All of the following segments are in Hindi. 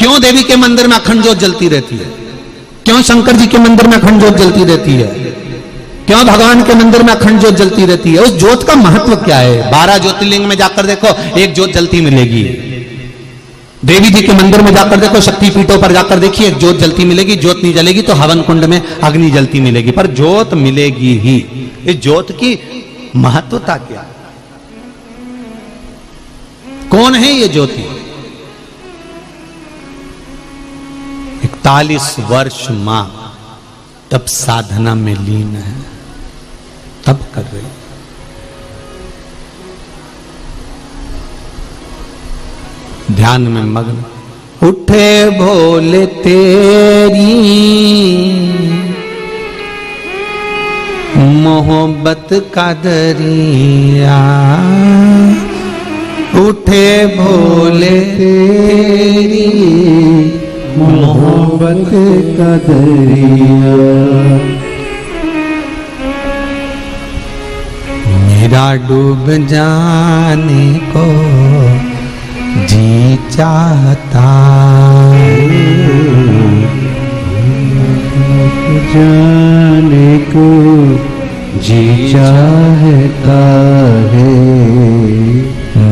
क्यों देवी के मंदिर में अखंड ज्योत जलती रहती है? क्यों शंकर जी के मंदिर में अखंड ज्योत जलती रहती है? क्यों भगवान के मंदिर में अखंड ज्योत जलती रहती है? उस ज्योत का महत्व क्या है? 12 ज्योतिर्लिंग में जाकर देखो, एक ज्योत जलती मिलेगी। देवी जी के मंदिर में जाकर देखो, शक्तिपीठों पर जाकर देखिए, एक ज्योत जलती मिलेगी। ज्योत नहीं जलेगी तो हवन कुंड में अग्नि जलती मिलेगी, पर ज्योत मिलेगी ही। इस ज्योत की महत्वता क्या? कौन है ये ज्योति? 41 वर्ष मां तब साधना में लीन है, तब कर रही। ध्यान में मग्न। उठे भोले तेरी मोहब्बत का दरिया, उठे भोले तेरी मोहब्बत का दरिया, मेरा डूब जाने को जी चाहता, जाने को जी चाहता है,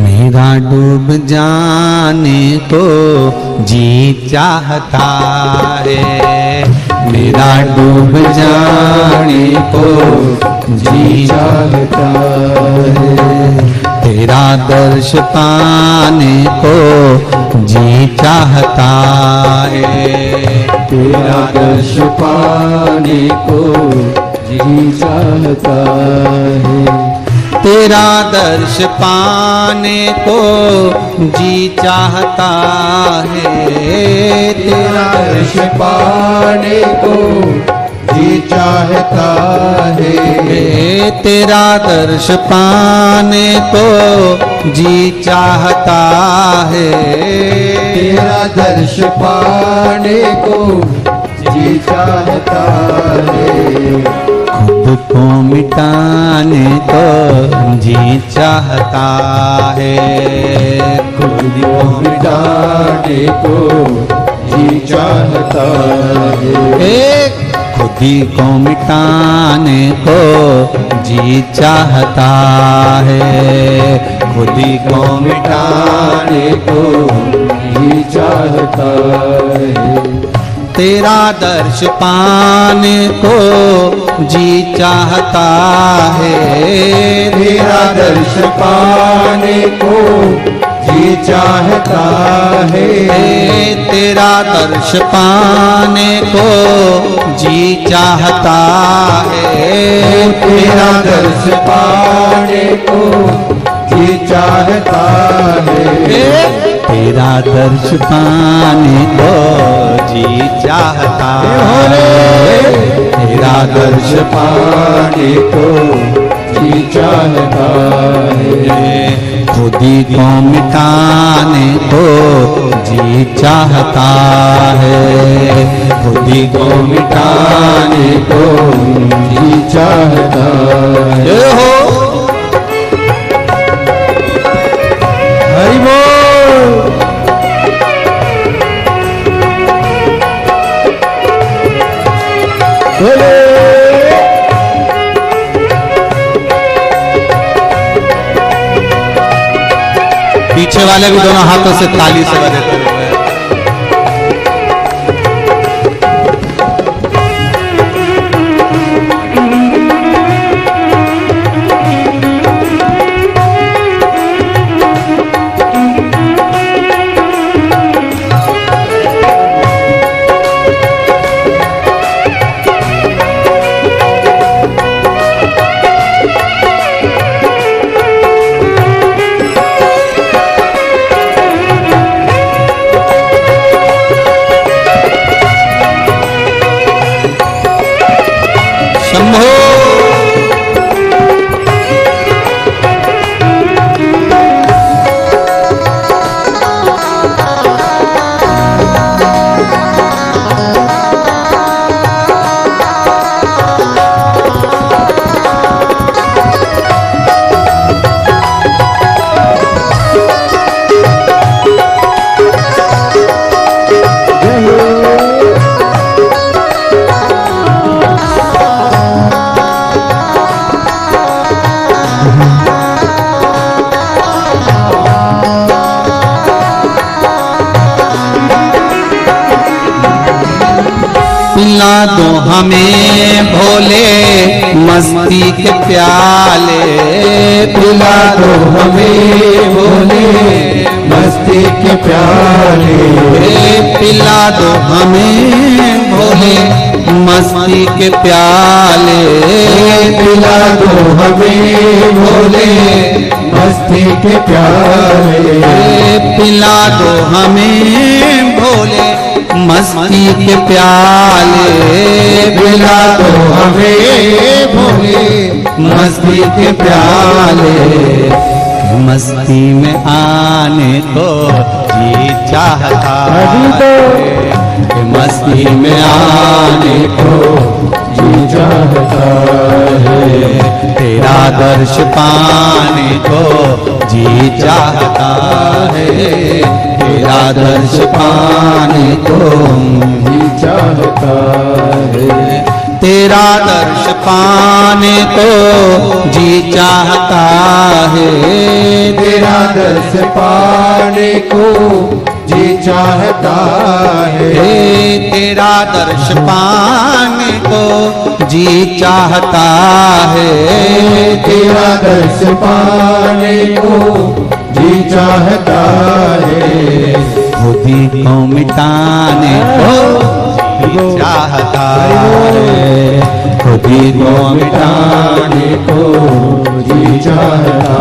मेरा डूब जाने को जी चाहता है, मेरा डूब जाने को जी चाहता है, तेरा दर्श पाने को जी चाहता है, तेरा दर्श पाने को जी चाहता है, तेरा दर्श पाने को जी चाहता है, तेरा दर्श पाने को जी चाहता है, तेरा दर्श पाने को जी चाहता है, तेरा दर्श पाने को जी चाहता है, खुद को मिटाने को जी चाहता है, खुद को मिटाने को जी चाहता है, खुद को मिटाने को जी चाहता है, खुद को मिटाने को जी चाहता है, तेरा दर्श पाने को जी चाहता है, तेरा दर्श पाने को जी चाहता है, तेरा दर्श पाने को जी चाहता है, तेरा दर्श पाने को जी चाहता है, तेरा दर्श पाने को जी चाहता है, तेरा दर्श पाने को जी चाहता है, खुद को मिटाने को जी चाहता है, खुद को मिटाने को जी चाहता है, हरि बोल। पीछे वाले भी दोनों हाथों से ताली से बजाते हुए पिला दो हमें भोले मस्ती के प्याले, पिला दो हमें भोले मस्ती के प्याले, पिला दो हमें भोले मस्ती के प्याले, पिला दो हमें भोले मस्ती के प्याले, पिला दो हमें भोले मस्ती के प्याले, पिला दो हमें भोले मस्ती के प्याले, मस्ती में आने को जी चाहता है, मस्ती में आने को जी चाहता है, तेरा दर्श पाने को जी चाहता है, तेरा दर्श पाने को जी चाहता है, तेरा दर्श पाने को जी चाहता है, तेरा दर्श पाने को जी चाहता है, तेरा दर्श पाने को जी चाहता है, तेरा दर्श पाने को जी चाहता है, खुदी को मिटाने को जी चाहता है, खुदी को मिटाने को जी चाहता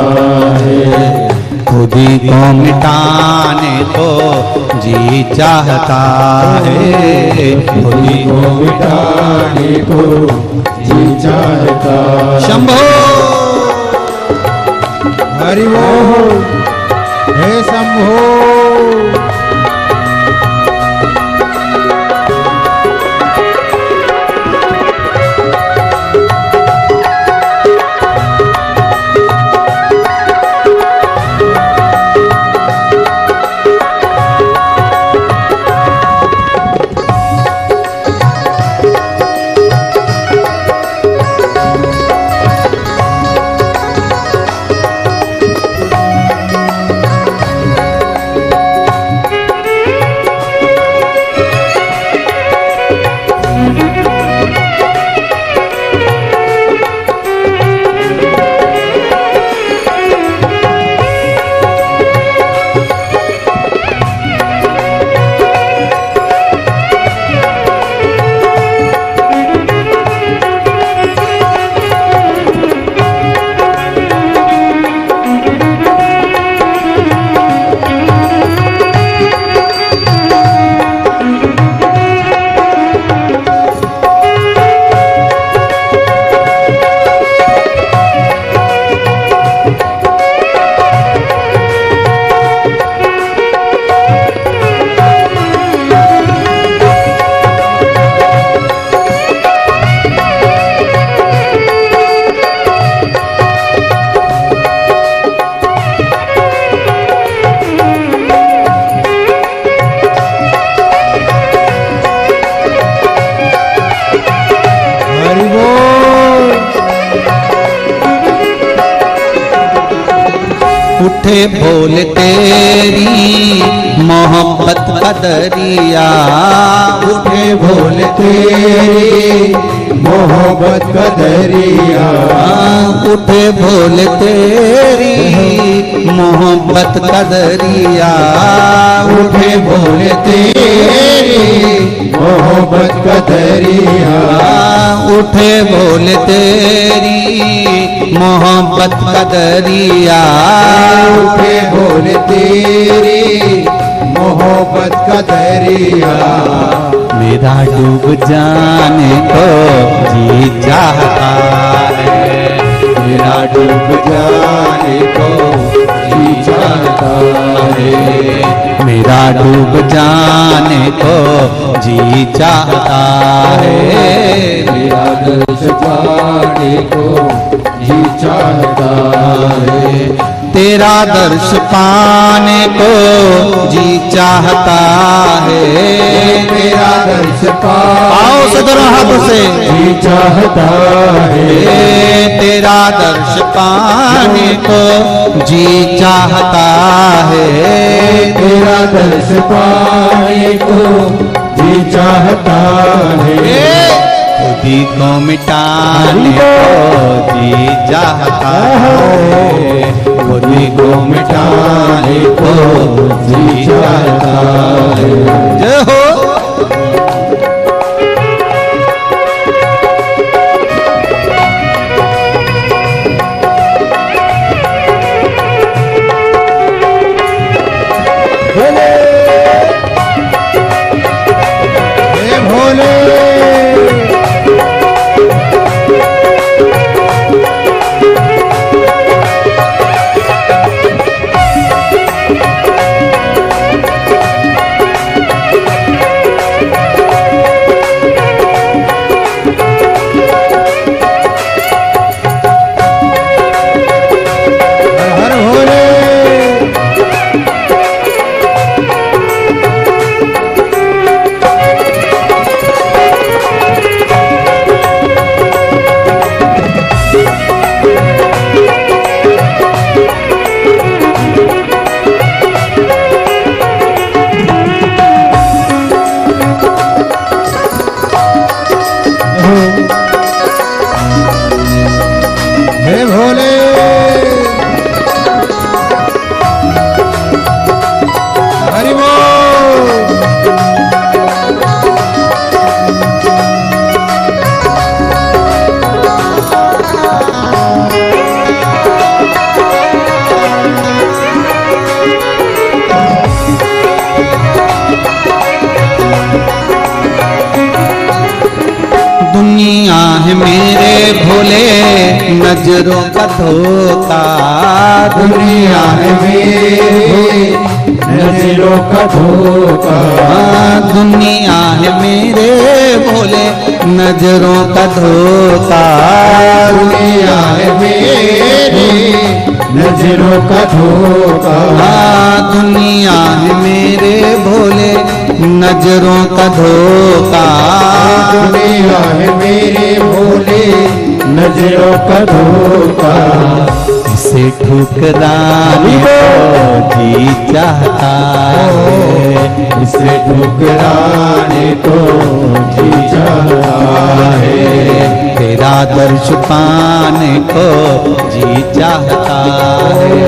है, खुदी को मिटाने को जी चाहता है, खुदी को मिटाने को जी चाहता है। शंभो हरि बोल, हे शंभो। उठे बोल तेरी मोहब्बत का दरिया, उठे बोल तेरी मोहब्बत का दरिया, उठे बोल तेरी मोहब्बत का दरिया, उठे बोल तेरी मोहब्बत का दरिया, उठे बोल तेरी मोहब्बत का दरिया, उठे बोल तेरी मोहब्बत का दरिया, मेरा डूब जाने को जी चाहता है, मेरा डूब जाने को जी चाहता है, मेरा डूब जाने को जी चाहता है, मेरा दर्श पाने को जी चाहता है, तेरा दर्श पाने को जी चाहता है, तेरा दर्श आओ सदरों हाथों से जी चाहता है, तेरा दर्श पाने को जी चाहता है, तेरा दर्श पाने को जी चाहता है, खुदी को मिटाने को जी चाहता है, खुदी को मिटाने को जी चाहता है। जय हो। दुनिया है मेरे भोले नजरों का धोखा, दुनिया है मेरे नजरों का धोखा, दुनिया है मेरे भोले नजरों का धोखा, दुनिया है मेरे नजरों का धोखा, दुनिया है मेरे भोले नजरों का धोखा, दुनिया है मेरे भोले नजरों का धोखा। इसे ठुकराने को जी चाहता है, इसे ठुकराने को जी चाहता है, तेरा दर्श पाने को जी चाहता है,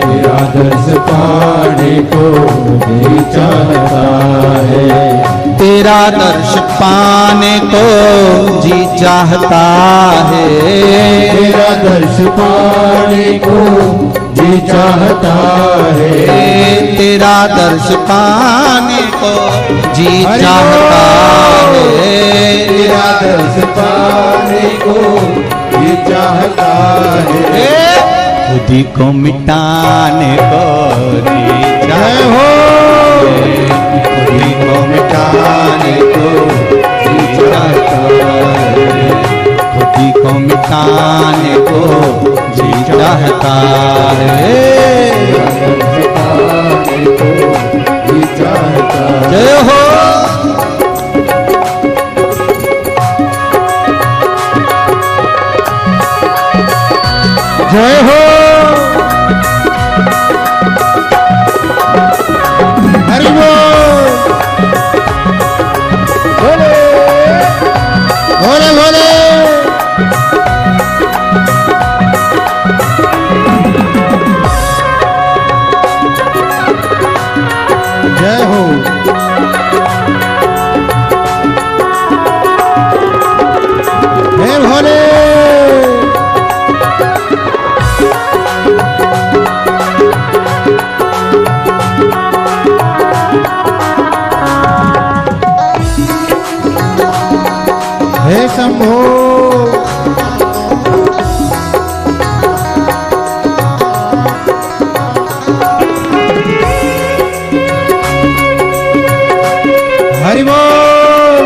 तेरा दर्श पाने को जी चाहता है, तेरा दर्श पाने को जी चाहता है, तेरा दर्श पाने को जी चाहता है, तेरा दर्श पाने को जी चाहता है, तेरा दर्श पाने को जी चाहता है, खुदी को मिटाने को जी चाहता हो है, खुदी को मिटाने को जी चाहता है, खुदी को मिटाने को जी चाहता है। जय हो। जय हो। हरि बोल। भोले भोले भोले। जय हो। हे भोले। हे शंभो। हरि बोल।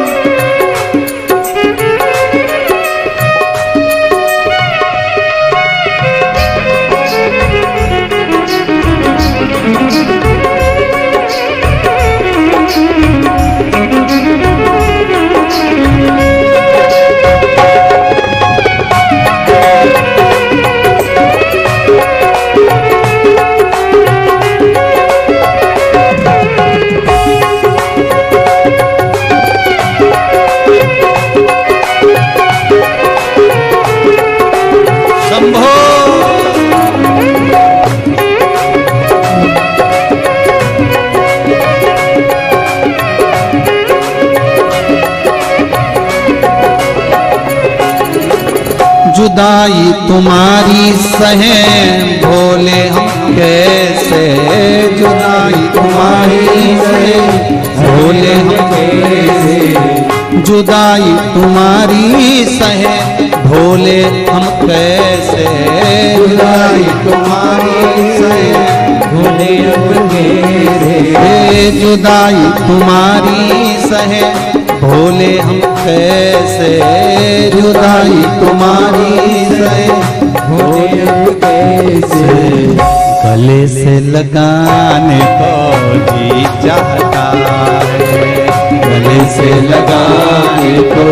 जुदाई तुम्हारी सहे भोले हम कैसे, जुदाई तुम्हारी सहे भोले हम कैसे, जुदाई तुम्हारी सहे भोले हम कैसे, जुदाई तुम्हारी सहे भोले हम कैसे, जुदाई तुम्हारी सहे भोले हम कैसे, जुदाई तुम्हारी सहे भोले हम कैसे। गले से लगाने को जी चाहता है, गले से लगाने को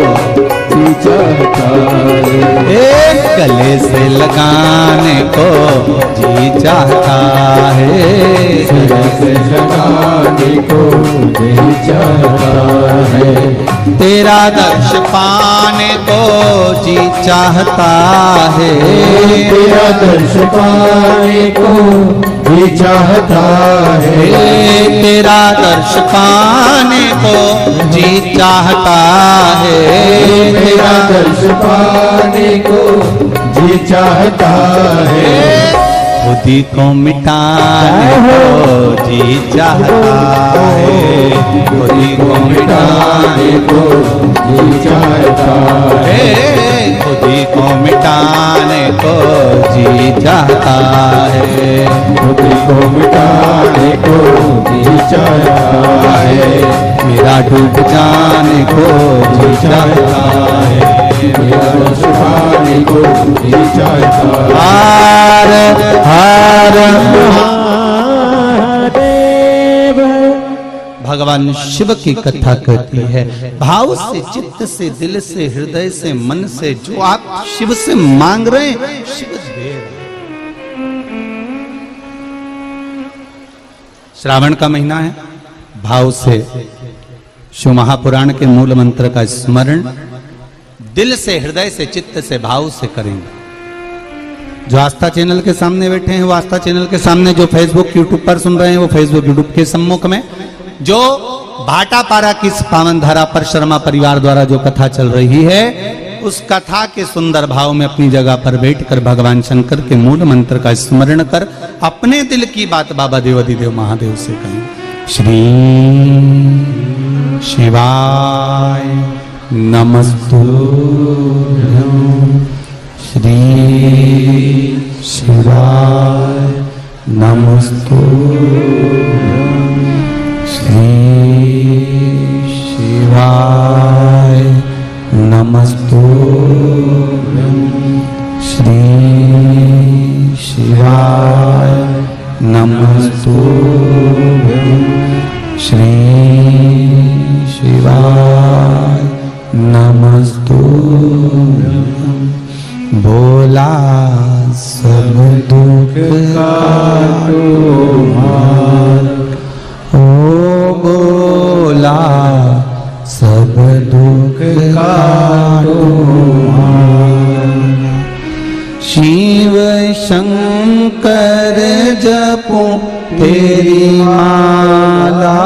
जी चाहता है, गले से लगाने को जी चाहता है, गले से लगाने को जी चाहता है, तेरा दर्श पाने को जी चाहता है, तेरा दर्श पाने को जी चाहता है, तेरा दर्श पाने को जी चाहता है, तेरा दर्श पाने को जी चाहता है, खुदी को मिटाने को जी चाहता है, खुदी को मिटाने को जी चाहता है, खुदी को मिटाने को जी चाहता है, खुदी को मिटाने को जी चाहता है, मेरा डूब जाने को जी चाहता है, मेरा छुपाने को जी चाहता है। हार हार महादेव। भगवान शिव की कथा कहती है, भाव से, चित्त से, दिल से, हृदय से, मन से जो आप शिव से मांग रहे हैं शिव दे रहे हैं। श्रावण का महीना है, भाव से शिव महापुराण के मूल मंत्र का स्मरण दिल से, हृदय से, चित्त से, भाव से करेंगे। जो आस्था चैनल के सामने बैठे हैं वो आस्था चैनल के सामने, जो फेसबुक यूट्यूब पर सुन रहे हैं वो फेसबुक यूट्यूब के सम्मुख में, जो भाटापारा की इस पावन धारा पर शर्मा परिवार द्वारा जो कथा चल रही है उस कथा के सुंदर भाव में अपनी जगह पर बैठकर भगवान शंकर के मूल मंत्र का स्मरण कर अपने दिल की बात बाबा देवाधिदेव महादेव से कहें। श्री शिवाय नमस्तुभ्यं, श्री शिवाय नमस्तुभ्यं, श्री शिवाय नमस्तुभ्यं, श्री शिवाय नमस्तुभ्यं, श्री शिवाय नमस्तुभ्यं। भोला सब दुख काटो हार, ओ भोला सब दुख काटो हार। शिव शंकर जपो तेरी माला,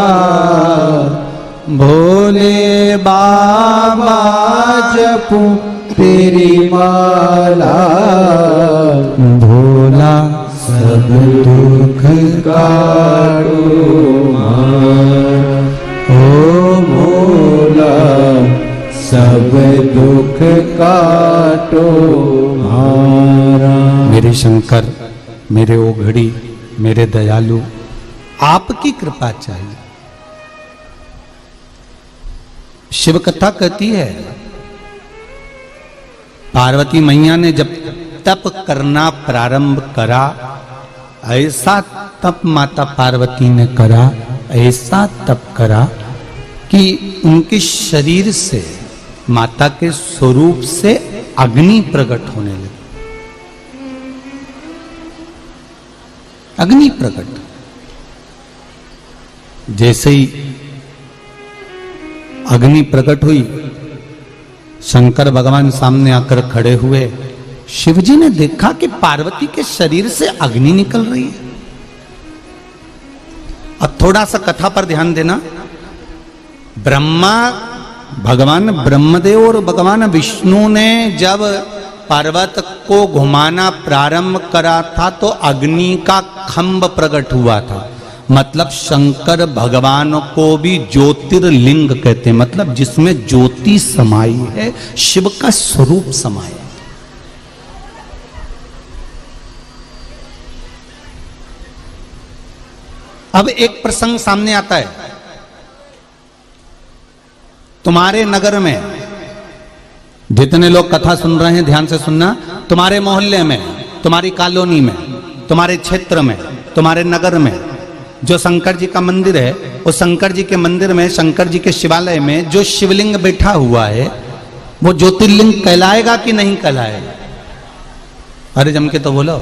भोले बाबा जपो तेरी माला, भोला सब दुख काटो हार, ओ भोला सब दुख काटो हारा। मेरे शंकर, मेरे ओघड़ी, मेरे दयालु, आपकी कृपा चाहिए। शिव कथा कहती है पार्वती मैया ने जब तप करना प्रारंभ करा, ऐसा तप माता पार्वती ने करा, ऐसा तप करा कि उनके शरीर से, माता के स्वरूप से अग्नि प्रकट होने लगी। अग्नि प्रकट, जैसे ही अग्नि प्रकट हुई, शंकर भगवान सामने आकर खड़े हुए। शिवजी ने देखा कि पार्वती के शरीर से अग्नि निकल रही है। अब थोड़ा सा कथा पर ध्यान देना। भगवान ब्रह्मदेव और भगवान विष्णु ने जब पर्वत को घुमाना प्रारंभ करा था तो अग्नि का खंभ प्रकट हुआ था। मतलब शंकर भगवान को भी ज्योतिर्लिंग कहते हैं, मतलब जिसमें ज्योति समाई है, शिव का स्वरूप समाया। अब एक प्रसंग सामने आता है, तुम्हारे नगर में जितने लोग कथा सुन रहे हैं ध्यान से सुनना, तुम्हारे मोहल्ले में, तुम्हारी कॉलोनी में, तुम्हारे क्षेत्र में, तुम्हारे नगर में जो शंकर जी का मंदिर है, उस शंकर जी के मंदिर में, शंकर जी के शिवालय में जो शिवलिंग बैठा हुआ है वो ज्योतिर्लिंग कहलाएगा कि नहीं कहलाएगा? अरे जम के तो बोलो,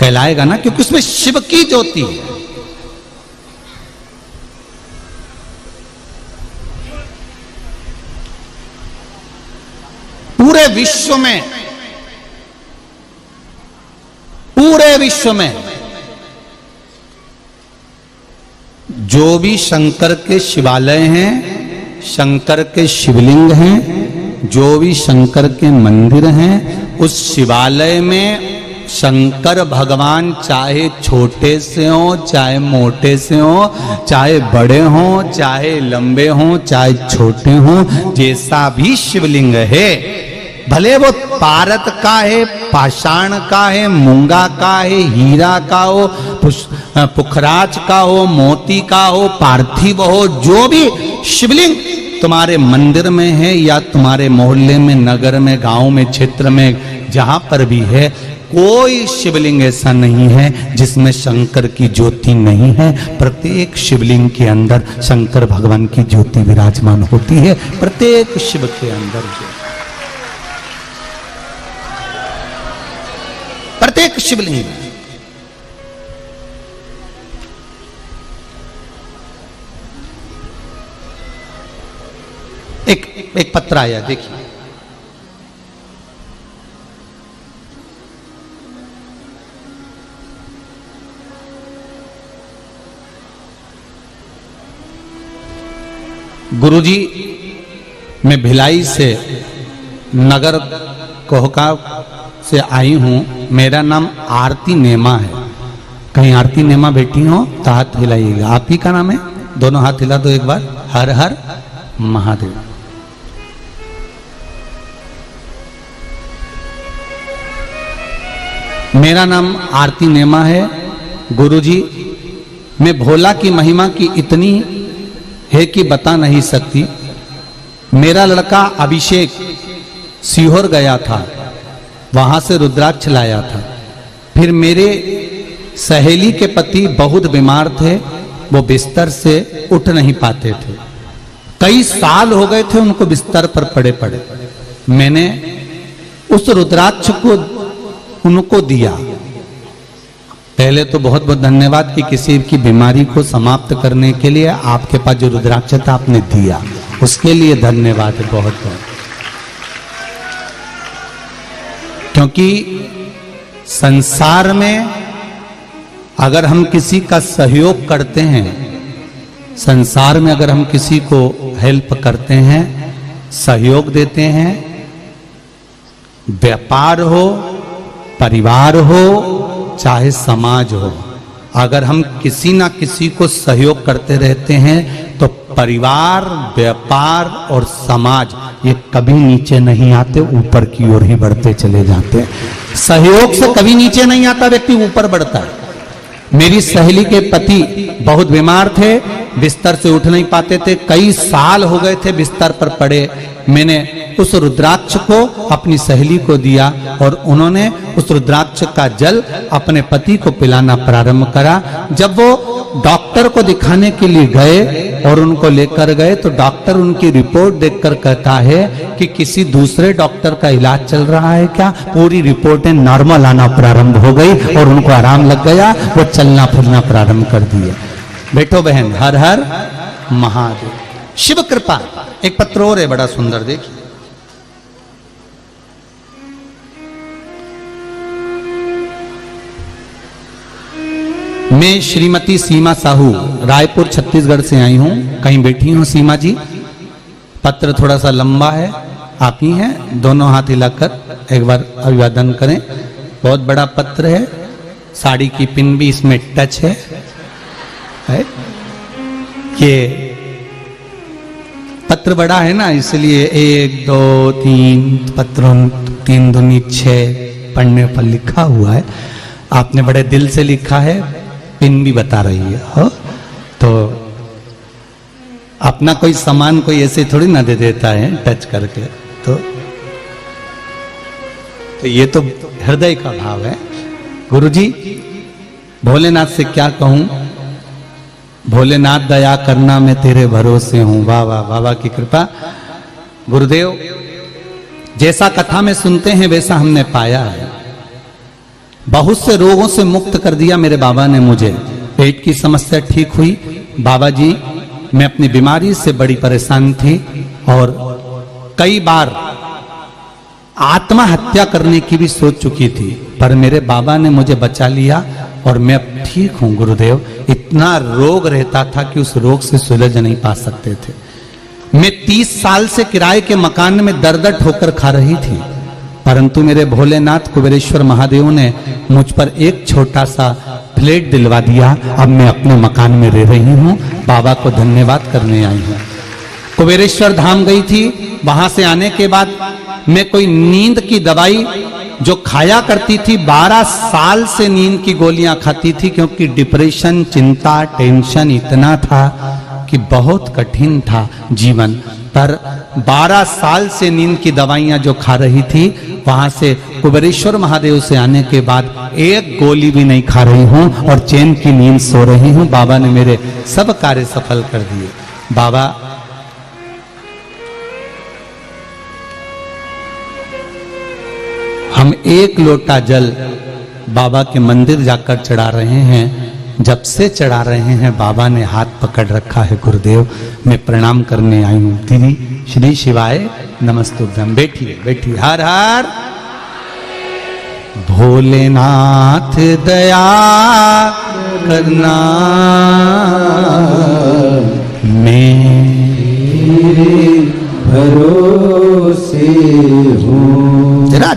कहलाएगा ना, क्योंकि उसमें शिव की ज्योति है। पूरे विश्व में जो भी शंकर के शिवालय हैं, शंकर के शिवलिंग हैं, जो भी शंकर के मंदिर हैं, उस शिवालय में शंकर भगवान चाहे छोटे से हो, चाहे मोटे से हो, चाहे बड़े हो, चाहे लंबे हो, चाहे छोटे हो, जैसा भी शिवलिंग है, भले वो पारत का है, पाषाण का है, मूंगा का है, हीरा का हो, पुखराज का हो, मोती का हो, पार्थिव हो, जो भी शिवलिंग तुम्हारे मंदिर में है या तुम्हारे मोहल्ले में, नगर में, गांव में, क्षेत्र में, जहां पर भी है, कोई शिवलिंग ऐसा नहीं है जिसमें शंकर की ज्योति नहीं है। प्रत्येक शिवलिंग के अंदर शंकर भगवान की ज्योति विराजमान होती है, प्रत्येक शिव के अंदर, प्रत्येक शिवलिंग। एक पत्र आया, देखिए। गुरुजी, मैं भिलाई से नगर कोहका से आई हूं। मेरा नाम आरती नेमा है। कहीं आरती नेमा बैठी हो तो हाथ हिलाइएगा। आप ही का नाम है? दोनों हाथ हिला दो एक बार। हर हर महादेव। मेरा नाम आरती नेमा है। गुरुजी, मैं भोला की महिमा की इतनी है कि बता नहीं सकती। मेरा लड़का अभिषेक सीहोर गया था, वहां से रुद्राक्ष लाया था। फिर मेरे सहेली के पति बहुत बीमार थे, वो बिस्तर से उठ नहीं पाते थे। कई साल हो गए थे उनको बिस्तर पर पड़े पड़े। मैंने उस रुद्राक्ष को उनको दिया। पहले तो बहुत बहुत धन्यवाद कि किसी की बीमारी को समाप्त करने के लिए आपके पास जो रुद्राक्ष था आपने दिया, उसके लिए धन्यवाद है बहुत बहुत। क्योंकि संसार में अगर हम किसी का सहयोग करते हैं, संसार में अगर हम किसी को हेल्प करते हैं, सहयोग देते हैं, व्यापार हो, परिवार हो, चाहे समाज हो, अगर हम किसी ना किसी को सहयोग करते रहते हैं तो परिवार, व्यापार और समाज ये कभी नीचे नहीं आते, ऊपर की ओर ही बढ़ते चले जाते हैं। सहयोग से कभी नीचे नहीं आता, व्यक्ति ऊपर बढ़ता है। मेरी सहेली के पति बहुत बीमार थे, बिस्तर से उठ नहीं पाते थे, कई साल हो गए थे बिस्तर पर पड़े। मैंने उस रुद्राक्ष को अपनी सहेली को दिया और उन्होंने उस रुद्राक्ष का जल अपने पति को पिलाना प्रारंभ करा। जब वो डॉक्टर को दिखाने के लिए गए और उनको लेकर गए तो डॉक्टर उनकी रिपोर्ट देखकर कहता है कि किसी दूसरे डॉक्टर का इलाज चल रहा है क्या? पूरी रिपोर्टें नॉर्मल आना प्रारंभ हो गई और उनको आराम लग गया, वो चलना फिरना प्रारंभ कर दिए। बेटो बहन, हर हर महादेव। शिव कृपा। एक पत्र और है बड़ा सुंदर, देखिए। मैं श्रीमती सीमा साहू रायपुर छत्तीसगढ़ से आई हूं। कहीं बैठी हूं सीमा जी? पत्र थोड़ा सा लंबा है, आप ही हैं, दोनों हाथ हिलाकर एक बार अभिवादन करें। बहुत बड़ा पत्र है, साड़ी की पिन भी इसमें टच है? ये पत्र बड़ा है ना, इसलिए 1 2 3 पत्रों 3 दूनी 6 पढ़ने पर लिखा हुआ है। आपने बड़े दिल से लिखा है, पिन भी बता रही है हो? तो अपना कोई सामान कोई ऐसे थोड़ी ना दे देता है टच करके। तो ये तो हृदय का भाव है। गुरुजी, भोलेनाथ से क्या कहूं? भोलेनाथ दया करना, मैं तेरे भरोसे हूं। वाह वाह, बाबा की कृपा। गुरुदेव, जैसा कथा में सुनते हैं वैसा हमने पाया है। बहुत से रोगों से मुक्त कर दिया मेरे बाबा ने मुझे। पेट की समस्या ठीक हुई। बाबा जी, मैं अपनी बीमारी से बड़ी परेशान थी और कई बार आत्महत्या करने की भी सोच चुकी थी, पर मेरे बाबा ने मुझे बचा लिया और मैं अब ठीक हूं। गुरुदेव, इतना रोग रहता था कि उस रोग से सुलझ नहीं पा सकते थे। मैं 30 साल से किराए के मकान में दर-दर ठोकर खा रही थी, परंतु मेरे भोलेनाथ कुबेरेश्वर महादेव ने मुझ पर एक छोटा सा फ्लैट दिलवा दिया। अब मैं अपने मकान में रह रही हूं। बाबा को धन्यवाद करने आई हूं। कुबेरेश्वर धाम गई थी, वहां से आने के बाद मैं कोई नींद की दवाई जो खाया करती थी, 12 साल से नींद की गोलियां खाती थी, क्योंकि डिप्रेशन, चिंता, टेंशन इतना था कि बहुत कठिन था जीवन। पर 12 साल से नींद की दवाइयां जो खा रही थी, वहां से कुबेरेश्वर महादेव से आने के बाद एक गोली भी नहीं खा रही हूं और चैन की नींद सो रही हूं। बाबा ने मेरे सब कार्य सफल कर दिए। बाबा, हम 1 लोटा जल बाबा के मंदिर जाकर चढ़ा रहे हैं। जब से चढ़ा रहे हैं, बाबा ने हाथ पकड़ रखा है। गुरुदेव, मैं प्रणाम करने आई हूं। दीदी, श्री शिवाय नमस्तुभ्यम। बैठिए बैठिए। हर हर भोलेनाथ दया करना, मेरे भरोसे हूँ। जरा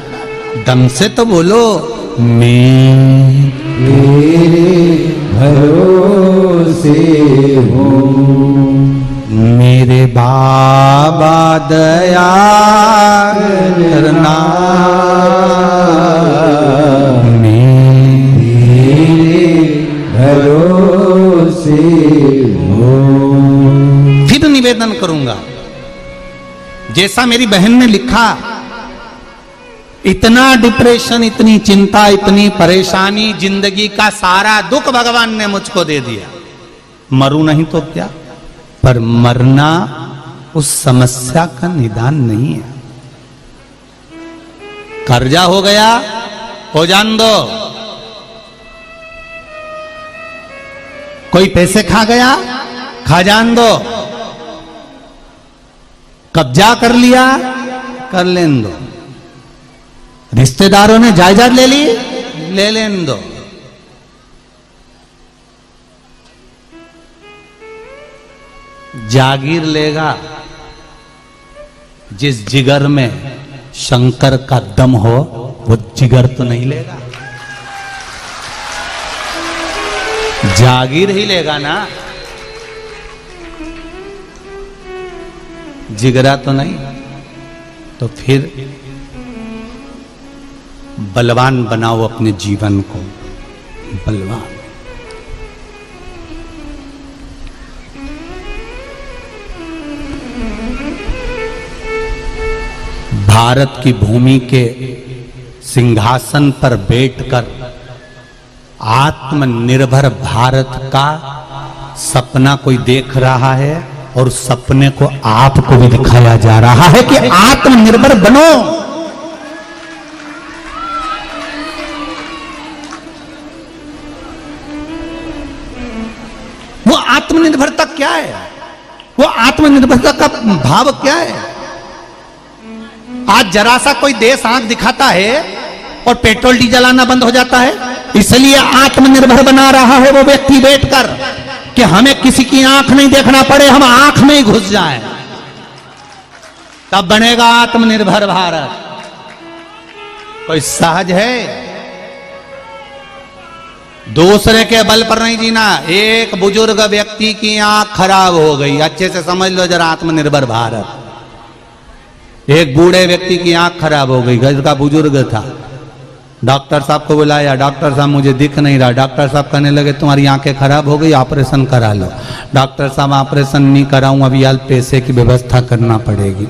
दम से तो बोलो। मेरे भरोसे हूँ। मेरे बाबा दया करना, मेरे भरोसे हूँ। फिर निवेदन करूंगा, जैसा मेरी बहन ने लिखा, इतना डिप्रेशन, इतनी चिंता, इतनी परेशानी, जिंदगी का सारा दुख भगवान ने मुझको दे दिया। मरूं नहीं तो क्या, पर मरना उस समस्या का निदान नहीं है। कर्जा हो गया, हो जान दो। कोई पैसे खा गया, खा जान दो। कब्जा कर लिया, कर लेन दो। रिश्तेदारों ने जायदाद ले ली, ले लेन दो। जागीर लेगा जिस जिगर में शंकर का दम हो, वो जिगर तो नहीं लेगा। जागीर ही लेगा ना, जिगरा तो नहीं। तो फिर बलवान बनाओ अपने जीवन को, बलवान। भारत की भूमि के सिंहासन पर बैठकर आत्मनिर्भर भारत का सपना कोई देख रहा है और उस सपने को आपको भी दिखाया जा रहा है कि आत्मनिर्भर बनो। वो आत्मनिर्भरता क्या है? वो आत्मनिर्भरता का भाव क्या है? आज जरा सा कोई देश आंख दिखाता है और पेट्रोल डीजल आना बंद हो जाता है, इसलिए आत्मनिर्भर बना रहा है वो व्यक्ति बैठकर कि हमें किसी की आंख नहीं देखना पड़े, हम आंख में ही घुस जाएं। तब बनेगा आत्मनिर्भर भारत। कोई सहज है? दूसरे के बल पर नहीं जीना। एक बुजुर्ग व्यक्ति की आंख खराब हो गई, अच्छे से समझ लो जरा आत्मनिर्भर भारत। एक बूढ़े व्यक्ति की आंख खराब हो गई, घर का बुजुर्ग था। डॉक्टर साहब को बुलाया, डॉक्टर साहब मुझे दिख नहीं रहा। डॉक्टर साहब कहने लगे तुम्हारी आंखें खराब हो गई, ऑपरेशन करा लो। डॉक्टर साहब ऑपरेशन नहीं कराऊं, अभी यार पैसे की व्यवस्था करना पड़ेगी,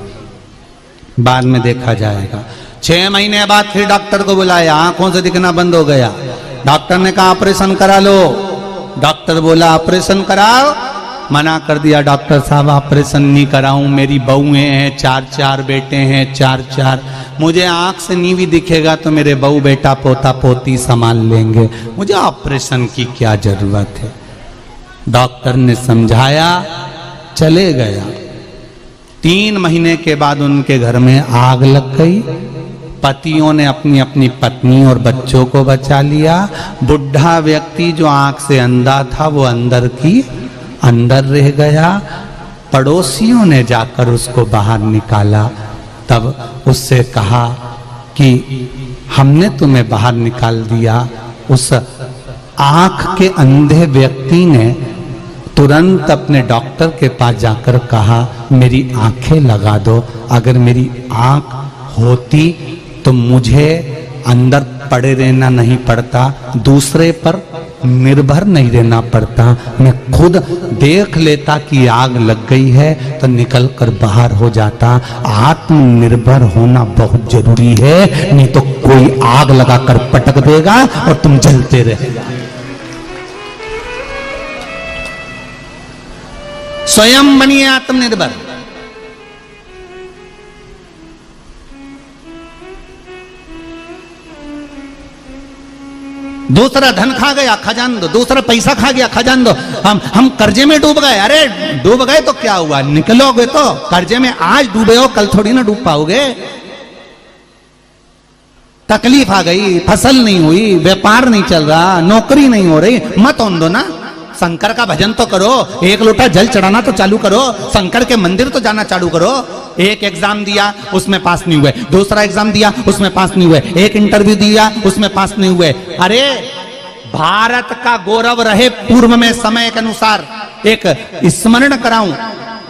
बाद में देखा जाएगा। 6 महीने बाद फिर डॉक्टर को बुलाया, आंखों से दिखना बंद हो गया। डॉक्टर ने कहा ऑपरेशन करा लो। डॉक्टर बोला ऑपरेशन कराओ, मना कर दिया। डॉक्टर साहब ऑपरेशन नहीं कराऊं, मेरी बहुएं हैं, 4 बेटे हैं, 4, मुझे आंख से नहीं भी दिखेगा तो मेरे बहू बेटा पोता पोती संभाल लेंगे, मुझे ऑपरेशन की क्या जरूरत है। डॉक्टर ने समझाया, चले गया। 3 महीने के बाद उनके घर में आग लग गई। पतियों ने अपनी अपनी पत्नी और बच्चों को बचा लिया। बुढ़ा व्यक्ति जो आंख से अंधा था वो अंदर रह गया। पड़ोसियों ने जाकर उसको बाहर निकाला। तब उससे कहा कि हमने तुम्हें बाहर निकाल दिया। उस आंख के अंधे व्यक्ति ने तुरंत अपने डॉक्टर के पास जाकर कहा मेरी आंखें लगा दो, अगर मेरी आंख होती तो मुझे अंदर पड़े रहना नहीं पड़ता, दूसरे पर निर्भर नहीं रहना पड़ता, मैं खुद देख लेता कि आग लग गई है तो निकल कर बाहर हो जाता। आत्मनिर्भर होना बहुत जरूरी है, नहीं तो कोई आग लगाकर पटक देगा और तुम जलते रहेगा। स्वयं बनिए आत्मनिर्भर। दूसरा धन खा गया, खजान दो। दूसरा पैसा खा गया, खजान दो। हम कर्जे में डूब गए। अरे डूब गए तो क्या हुआ, निकलोगे तो। कर्जे में आज डूबे हो, कल थोड़ी ना डूब पाओगे। तकलीफ आ गई, फसल नहीं हुई, व्यापार नहीं चल रहा, नौकरी नहीं हो रही, मत ओन दो ना। शंकर का भजन तो करो, एक लोटा जल चढ़ाना तो चालू करो, शंकर के मंदिर तो जाना चालू करो। एक एग्जाम दिया उसमें पास नहीं हुए, दूसरा एग्जाम दिया उसमें पास नहीं हुए, एक इंटरव्यू दिया उसमें पास नहीं हुए। अरे भारत का गौरव रहे पूर्व में समय के अनुसार एक स्मरण कराऊं,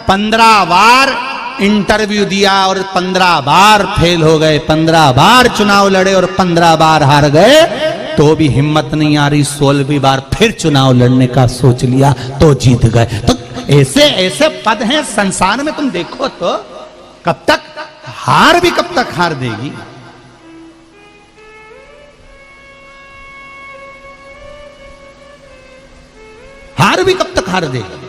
15 बार इंटरव्यू दिया और 15 बार फेल हो गए, 15 बार चुनाव लड़े और 15 बार हार गए, तो भी हिम्मत नहीं आ रही। 16वीं बार फिर चुनाव लड़ने का सोच लिया तो जीत गए। तो ऐसे ऐसे पद हैं संसार में, तुम देखो तो कब तक हार भी कब तक हार देगी। हार भी कब तक हार देगी।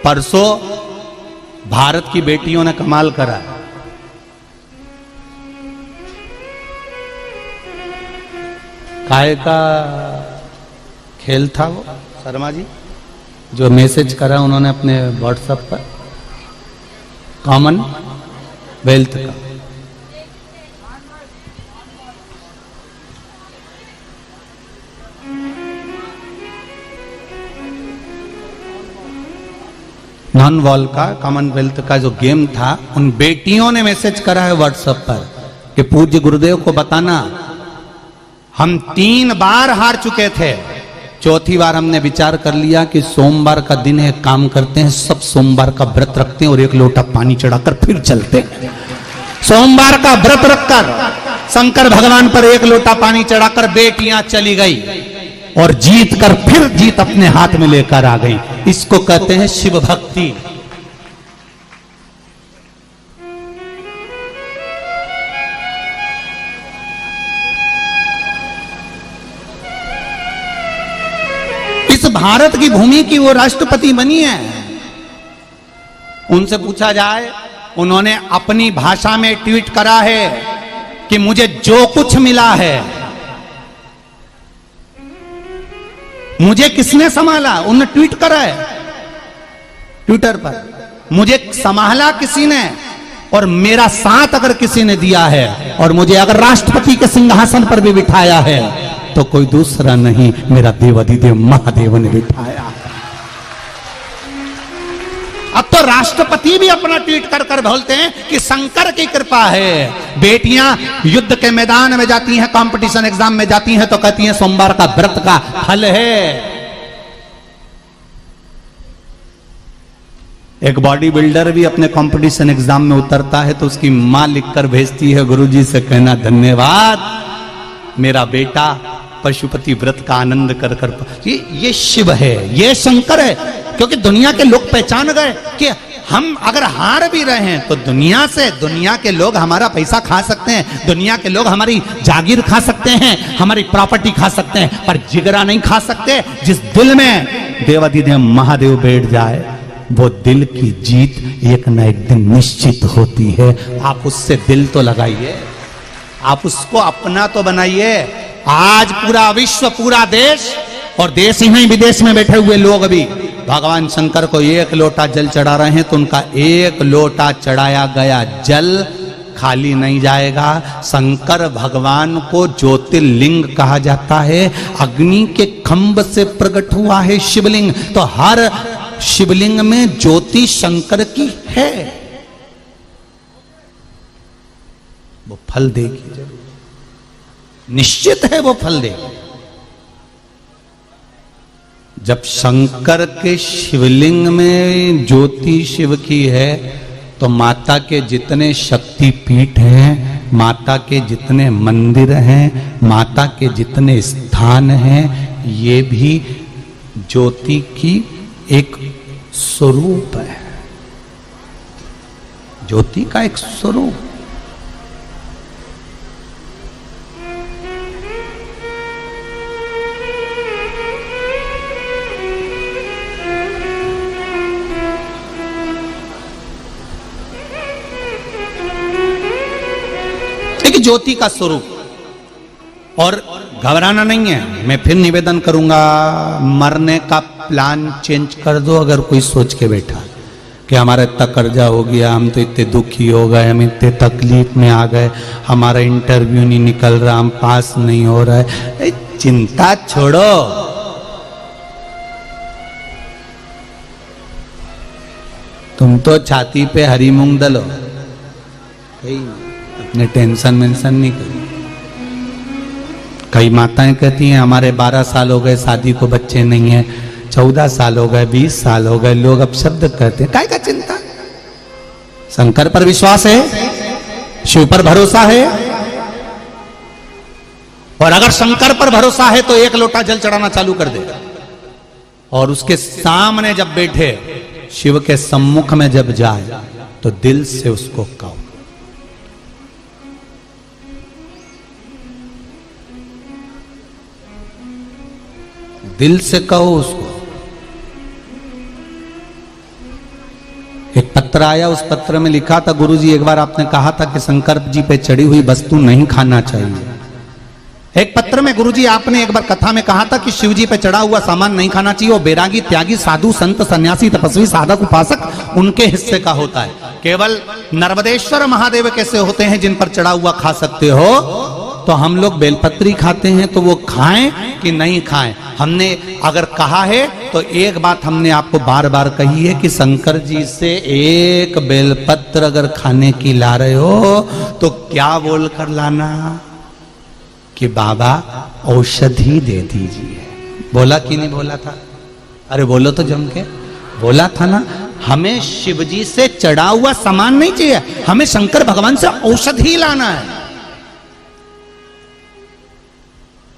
परसों भारत की बेटियों ने कमाल करा। काहे का खेल था वो, शर्मा जी जो मैसेज करा उन्होंने अपने व्हाट्सएप पर, कॉमनवेल्थ का। नॉन वॉल का कॉमनवेल्थ का जो गेम था, उन बेटियों ने मैसेज करा है व्हाट्सएप पर कि पूज्य गुरुदेव को बताना हम 3 बार हार चुके थे, 4थी बार हमने विचार कर लिया कि सोमवार का दिन है, काम करते हैं, सब सोमवार का व्रत रखते हैं और 1 लोटा पानी चढ़ाकर फिर चलते हैं। सोमवार का व्रत रखकर शंकर भगवान पर 1 लोटा पानी चढ़ाकर बेटियां चली गई और जीत कर फिर जीत अपने हाथ में लेकर आ गई। इसको कहते हैं शिव भक्ति। इस भारत की भूमि की वो राष्ट्रपति बनी है। उनसे पूछा जाए, उन्होंने अपनी भाषा में ट्वीट करा है कि मुझे जो कुछ मिला है, मुझे किसने संभाला, उन्होंने ट्वीट करा है ट्विटर पर, मुझे संभाला किसी ने और मेरा साथ अगर किसी ने दिया है और मुझे अगर राष्ट्रपति के सिंहासन पर भी बिठाया है तो कोई दूसरा नहीं, मेरा देवाधिदेव महादेव ने बिठाया। अब तो राष्ट्रपति भी अपना ट्वीट कर कर बोलते हैं कि शंकर की कृपा है। बेटियां युद्ध के मैदान में जाती हैं, कंपटीशन एग्जाम में जाती हैं तो कहती हैं सोमवार का व्रत का फल है। एक बॉडी बिल्डर भी अपने कंपटीशन एग्जाम में उतरता है तो उसकी मां लिखकर भेजती है, गुरुजी से कहना धन्यवाद, मेरा बेटा पशुपति व्रत का आनंद कर कर। ये शिव है, ये शंकर है। क्योंकि दुनिया के लोग पहचान गए कि हम अगर हार भी रहे हैं तो दुनिया के लोग हमारा पैसा खा सकते हैं, दुनिया के लोग हमारी जागीर खा सकते हैं, हमारी प्रॉपर्टी खा सकते हैं, पर जिगरा नहीं खा सकते। जिस दिल में देवाधिदेव महादेव बैठ जाए वो दिल की जीत एक न एक दिन निश्चित होती है। आप उससे दिल तो लगाइए, आप उसको अपना तो बनाइए। आज पूरा विश्व, पूरा देश और देश ही नहीं विदेश में बैठे हुए लोग भी भगवान शंकर को एक लोटा जल चढ़ा रहे हैं तो उनका एक लोटा चढ़ाया गया जल खाली नहीं जाएगा। शंकर भगवान को ज्योतिर्लिंग कहा जाता है। अग्नि के खंभ से प्रकट हुआ है शिवलिंग, तो हर शिवलिंग में ज्योति शंकर की है। वो फल देगी जरूर, निश्चित है वो फल देगी। जब शंकर के शिवलिंग में ज्योति शिव की है तो माता के जितने शक्ति पीठ हैं, माता के जितने मंदिर हैं, माता के जितने स्थान हैं, ये भी ज्योति की एक स्वरूप है, ज्योति का एक स्वरूप। ज्योति का स्वरूप। और घबराना नहीं है, मैं फिर निवेदन करूंगा, मरने का प्लान चेंज कर दो। अगर कोई सोच के बैठा कि हमारा इतना कर्जा हो गया, हम तो इतने दुखी हो गए, हम इतने तकलीफ में आ गए, हमारा इंटरव्यू नहीं निकल रहा, हम पास नहीं हो रहा है, चिंता छोड़ो। तुम तो छाती पे हरी मूंग दलो, अपने टेंशन मेंशन नहीं करी। कई माताएं कहती हैं हमारे 12 साल हो गए शादी को, बच्चे नहीं है, 14 साल हो गए, 20 साल हो गए, लोग अब शब्द कहते हैं। काय का चिंता? शंकर पर विश्वास है, शिव पर भरोसा है। और अगर शंकर पर भरोसा है तो एक लोटा जल चढ़ाना चालू कर दे, और उसके सामने जब बैठे, शिव के सम्मुख में जब जाए तो दिल से उसको कहो, दिल से कहो उसको। एक पत्र आया, उस पत्र में लिखा था, गुरुजी एक बार आपने कहा था कि शंकर जी पे चढ़ी हुई वस्तु नहीं खाना चाहिए। एक पत्र में गुरुजी आपने एक बार कथा में कहा था कि शिव जी पे चढ़ा हुआ सामान नहीं खाना चाहिए, वो बैरागी, त्यागी, साधु, संत, सन्यासी, तपस्वी, साधक, उपासक, उनके हिस्से का होता है। केवल नर्मदेश्वर महादेव कैसे होते हैं जिन पर चढ़ा हुआ खा सकते हो। तो हम लोग बेलपत्री खाते हैं तो वो खाएं कि नहीं खाएं। हमने अगर कहा है तो एक बात हमने आपको बार बार कही है कि शंकर जी से एक बेलपत्र अगर खाने की ला रहे हो तो क्या बोल कर लाना कि बाबा औषधि दे दीजिए। बोला कि नहीं बोला था? अरे बोलो तो जम के, बोला था ना। हमें शिवजी से चढ़ा हुआ सामान नहीं चाहिए, हमें शंकर भगवान से औषधि लाना है।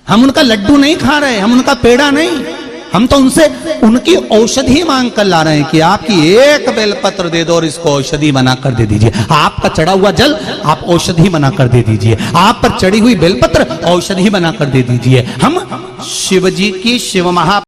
हम उनका लड्डू नहीं खा रहे, हम उनका पेड़ा नहीं, हम तो उनसे उनकी औषधि मांग कर ला रहे हैं कि आपकी एक बेलपत्र दे दो और इसको औषधि बनाकर दे दीजिए। आपका चढ़ा हुआ जल आप औषधि बनाकर दे दीजिए, आप पर चढ़ी हुई बेलपत्र औषधि बनाकर दे दीजिए। हम शिव जी की, शिव महा